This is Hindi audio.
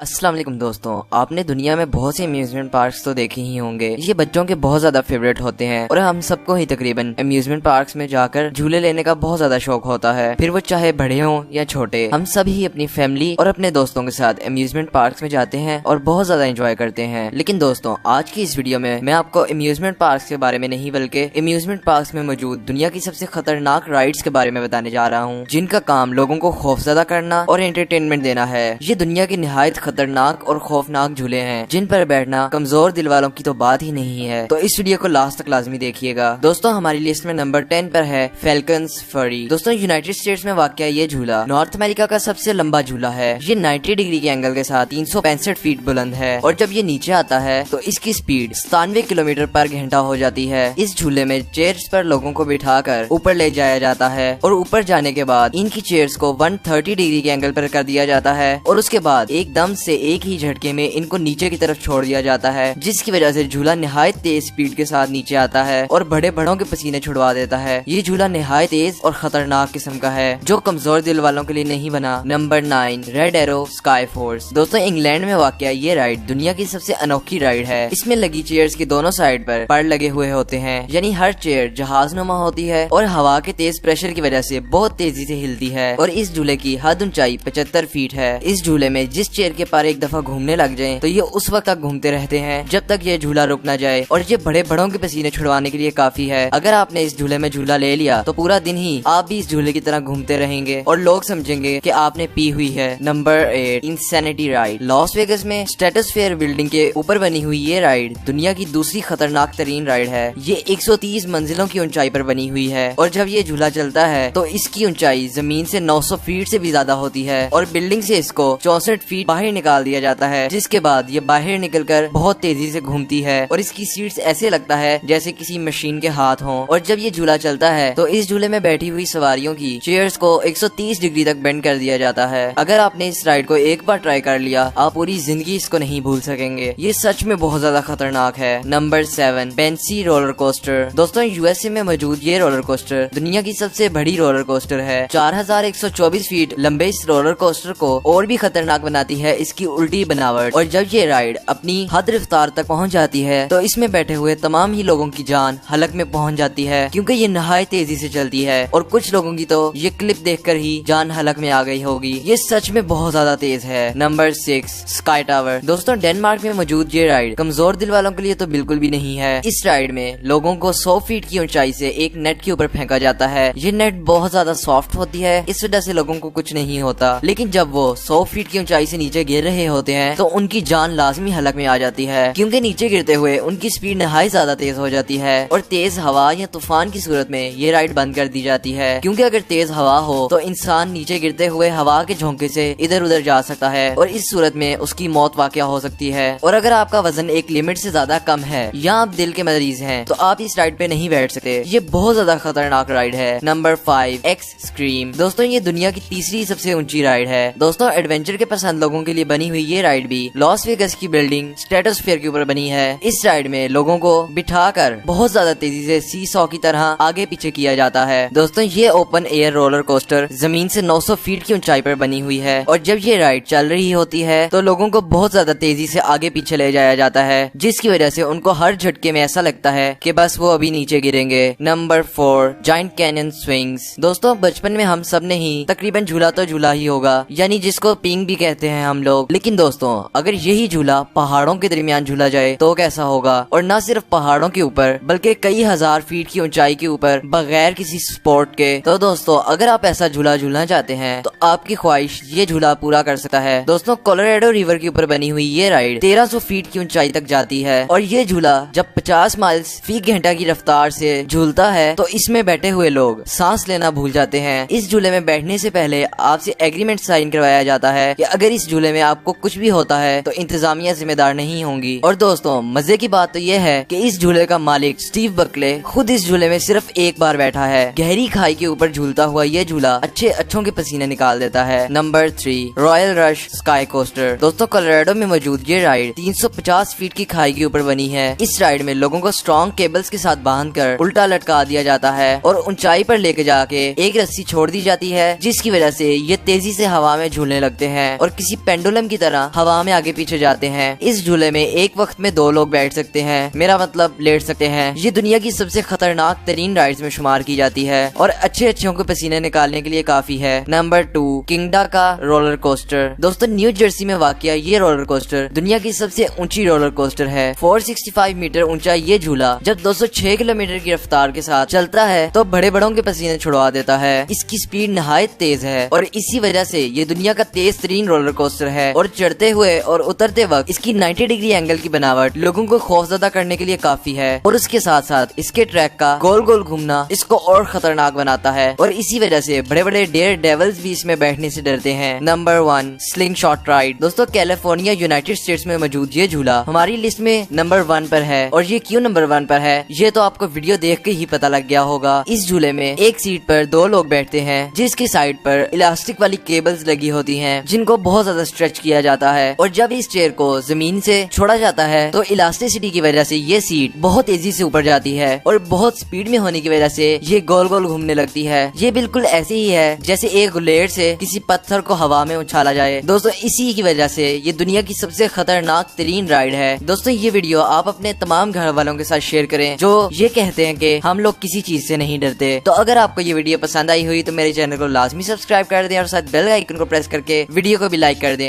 अस्सलाम वालेकुम दोस्तों, आपने दुनिया में बहुत से अम्यूजमेंट पार्क्स तो देखे ही होंगे। ये बच्चों के बहुत ज्यादा फेवरेट होते हैं और हम सबको ही तकरीबन अम्यूजमेंट पार्क्स में जाकर झूले लेने का बहुत ज्यादा शौक होता है, फिर वो चाहे बड़े हों या छोटे। हम सभी अपनी फैमिली और अपने दोस्तों के साथ अम्यूजमेंट पार्क्स में जाते हैं और बहुत ज्यादा एंजॉय करते हैं। लेकिन दोस्तों, आज की इस वीडियो में मैं आपको अम्यूजमेंट पार्क्स के बारे में नहीं बल्कि अम्यूजमेंट पार्क्स में मौजूद दुनिया की सबसे खतरनाक राइड्स के बारे में बताने जा रहा हूँ, जिनका काम लोगों को खौफजदा करना और एंटरटेनमेंट देना है। ये दुनिया की निहायत खतरनाक और खौफनाक झूले हैं, जिन पर बैठना कमजोर दिल वालों की तो बात ही नहीं है। तो इस वीडियो को लास्ट तक लाजमी देखिएगा। दोस्तों, हमारी लिस्ट में नंबर 10 पर है फैल्कन्स फरी। दोस्तों, यूनाइटेड स्टेट्स में वाक़या ये झूला नॉर्थ अमेरिका का सबसे लंबा झूला है। ये 90 डिग्री के एंगल के साथ 365 फीट बुलंद है और जब ये नीचे आता है तो इसकी स्पीड 97 किलोमीटर पर घंटा हो जाती है। इस झूले में चेयर्स पर लोगों को बिठाकर ऊपर ले जाया जाता है और ऊपर जाने के बाद इनकी चेयर्स को 130 डिग्री के एंगल पर कर दिया जाता है और उसके बाद एकदम से एक ही झटके में इनको नीचे की तरफ छोड़ दिया जाता है, जिसकी वजह से झूला निहायत तेज स्पीड के साथ नीचे आता है और बड़े बड़ों के पसीने छुड़वा देता है। ये झूला निहायत तेज और खतरनाक किस्म का है, जो कमजोर दिल वालों के लिए नहीं बना। Number 9 red arrow sky force. दोस्तों, इंग्लैंड में वाक़या ये राइड दुनिया की सबसे अनोखी राइड है। इसमें लगी चेयर्स की दोनों साइड पर पर लगे हुए होते हैं, यानी हर चेयर जहाजनुमा होती है और हवा के तेज प्रेशर की वजह से बहुत तेजी से हिलती है। और इस झूले की हद ऊंचाई 75 फीट है। इस झूले में जिस चेयर के पर एक दफा घूमने लग जाए तो ये उस वक्त तक घूमते रहते हैं जब तक ये झूला रुक ना जाए और ये बड़े बड़ों के पसीने छुड़वाने के लिए काफी है। अगर आपने इस झूले में झूला ले लिया तो पूरा दिन ही आप भी इस झूले की तरह घूमते रहेंगे और लोग समझेंगे कि आपने पी हुई है। Number 8 insanity ride. Las Vegas में स्ट्रेटोस्फेयर बिल्डिंग के ऊपर बनी हुई ये राइड दुनिया की दूसरी खतरनाक तरीन राइड है। ये 130 मंजिलों की ऊंचाई पर बनी हुई है और जब ये झूला चलता है तो इसकी ऊंचाई जमीन से 900 फीट से भी ज्यादा होती है और बिल्डिंग से इसको 64 फीट बाहर निकाल दिया जाता है, जिसके बाद ये बाहर निकलकर बहुत तेजी से घूमती है और इसकी सीट्स ऐसे लगता है जैसे किसी मशीन के हाथ हों। और जब ये झूला चलता है तो इस झूले में बैठी हुई सवारियों की चेयर्स को 130 डिग्री तक बेंड कर दिया जाता है। अगर आपने इस राइड को एक बार ट्राई कर लिया, आप पूरी जिंदगी इसको नहीं भूल सकेंगे। ये सच में बहुत ज्यादा खतरनाक है। नंबर 7 बेंसी रोलर कोस्टर। दोस्तों, यूएसए में मौजूद ये रोलर कोस्टर दुनिया की सबसे बड़ी रोलर कोस्टर है। 4124 फीट लंबे इस रोलर कोस्टर को और भी खतरनाक बनाती है इसकी उल्टी बनावट। और जब ये राइड अपनी हद रफ्तार तक पहुंच जाती है तो इसमें बैठे हुए तमाम ही लोगों की जान हलक में पहुंच जाती है, क्योंकि ये नहायत तेजी से चलती है और कुछ लोगों की तो ये क्लिप देखकर ही जान हलक में आ गई होगी। ये सच में बहुत ज्यादा तेज है। Number 6 sky tower. दोस्तों, डेनमार्क में मौजूद ये राइड कमजोर दिल वालों के लिए तो बिल्कुल भी नहीं है। इस राइड में लोगों को 100 फीट की ऊंचाई से एक नेट के ऊपर फेंका जाता है। ये नेट बहुत ज्यादा सॉफ्ट होती है, इस वजह से लोगों को कुछ नहीं होता। लेकिन जब वो 100 फीट की ऊंचाई से नीचे गिर रहे होते हैं तो उनकी जान लाजमी हलक में आ जाती है, क्योंकि नीचे गिरते हुए उनकी स्पीड नहायत ज्यादा तेज हो जाती है और तेज हवा या तूफान की सूरत में ये राइड बंद कर दी जाती है, क्योंकि अगर तेज हवा हो तो इंसान नीचे गिरते हुए हवा के झोंके से इधर उधर जा सकता है और इस सूरत में उसकी मौत वाक़या हो सकती है। और अगर आपका वजन एक लिमिट से ज्यादा कम है या आप दिल के मरीज हैं तो आप इस राइड पे नहीं बैठ सकते। ये बहुत ज्यादा खतरनाक राइड है। Number 5 extreme. दोस्तों, ये दुनिया की तीसरी सबसे ऊंची राइड है। दोस्तों, एडवेंचर के पसंद लोगों के लिए बनी हुई ये राइड भी लॉस वेगस की बिल्डिंग स्ट्रेटोस्फेयर के ऊपर बनी है। इस राइड में लोगों को बिठाकर बहुत ज्यादा तेजी से सी-सॉ की तरह आगे पीछे किया जाता है। दोस्तों, ये ओपन एयर रोलर कोस्टर जमीन से 900 फीट की ऊंचाई पर बनी हुई है और जब ये राइड चल रही होती है तो लोगों को बहुत ज्यादा तेजी से आगे पीछे ले जाया जाता है, जिसकी वजह से उनको हर झटके में ऐसा लगता है कि बस वो अभी नीचे गिरेंगे। Number 4 giant canyon swings. दोस्तों, बचपन में हम सब ने ही तकरीबन झूला तो झूला ही होगा, यानी जिसको पिंग भी कहते हैं हम लोग। लेकिन दोस्तों, अगर यही झूला पहाड़ों के दरमियान झूला जाए तो कैसा होगा? और न सिर्फ पहाड़ों के ऊपर बल्कि कई हजार फीट की ऊंचाई के ऊपर बगैर किसी सपोर्ट के। तो दोस्तों, अगर आप ऐसा झूला झूलना चाहते हैं तो आपकी ख्वाहिश ये झूला पूरा कर सकता है। दोस्तों, कोलोराडो रिवर के ऊपर बनी हुई ये राइड 1300 फीट की ऊंचाई तक जाती है और ये झूला जब 50 माइल्स फी घंटा की रफ्तार से झूलता है तो इसमें बैठे हुए लोग सांस लेना भूल जाते हैं। इस झूले में बैठने से पहले आपसे एग्रीमेंट साइन करवाया जाता है कि अगर इस झूले में आपको कुछ भी होता है तो इंतजामिया जिम्मेदार नहीं होंगी। और दोस्तों, मजे की बात तो ये है कि इस झूले का मालिक स्टीव बकले खुद इस झूले में सिर्फ एक बार बैठा है। गहरी खाई के ऊपर झूलता हुआ ये झूला अच्छों के पसीने निकाल देता है। Number 3 royal rush sky coaster. दोस्तों, कोलोराडो में मौजूद ये राइड 350 फीट की खाई के ऊपर बनी है। इस राइड में लोगों को स्ट्रॉन्ग केबल्स के साथ बांधकर उल्टा लटका दिया जाता है और ऊंचाई पर लेके जाके एक रस्सी छोड़ दी जाती है, जिसकी वजह से ये तेजी से हवा में झूलने लगते हैं और किसी पेंडुलम पेंडुलम की तरह हवा में आगे पीछे जाते हैं। इस झूले में एक वक्त में 2 लोग बैठ सकते हैं, मेरा मतलब लेट सकते हैं। ये दुनिया की सबसे खतरनाक तरीन राइड्स में शुमार की जाती है और अच्छे अच्छों को पसीने निकालने के लिए काफी है। नंबर 2, किंगडा का रोलर कोस्टर। दोस्तों, न्यू जर्सी में वाक़या ये रोलर कोस्टर दुनिया की सबसे ऊंची रोलर कोस्टर है। 465 मीटर ऊंचा ये झूला जब 206 किलोमीटर की रफ्तार के साथ चलता है तो बड़े बड़ों के पसीने छुड़वा देता है। इसकी स्पीड नहायत तेज है और इसी वजह से ये दुनिया का तेज तरीन रोलर कोस्टर है और चढ़ते हुए और उतरते वक्त इसकी 90 डिग्री एंगल की बनावट लोगों को खौफजदा करने के लिए काफी है और उसके साथ साथ इसके ट्रैक का गोल गोल घूमना इसको और खतरनाक बनाता है और इसी वजह से बड़े बड़े डेयर डेविल्स भी इसमें बैठने से डरते हैं। Number 1, sling shot ride. दोस्तों, कैलिफोर्निया यूनाइटेड स्टेट्स में मौजूद ये झूला हमारी लिस्ट में नंबर 1 पर है और ये क्यों नंबर 1 पर है ये तो आपको वीडियो देख के ही पता लग गया होगा। इस झूले में एक सीट पर 2 लोग बैठते हैं जिसकी साइड पर इलास्टिक वाली केबल्स लगी होती हैं जिनको बहुत ज्यादा स्ट्रेच किया जाता है और जब इस चेयर को जमीन से छोड़ा जाता है तो इलास्टिसिटी की वजह से ये सीट बहुत तेजी से ऊपर जाती है और बहुत स्पीड में होने की वजह से ये गोल गोल घूमने लगती है। ये बिल्कुल ऐसे ही है जैसे एक गुलेट से किसी पत्थर को हवा में उछाला जाए। दोस्तों, इसी की वजह से ये दुनिया की सबसे खतरनाक तरीन राइड है। दोस्तों, ये वीडियो आप अपने तमाम घर वालों के साथ शेयर करें जो ये कहते हैं कि हम लोग किसी चीज से नहीं डरते। तो अगर आपको ये वीडियो पसंद आई हुई तो मेरे चैनल को लाजमी सब्सक्राइब कर दें और साथ बेल आइकन को प्रेस करके वीडियो को भी लाइक कर दें।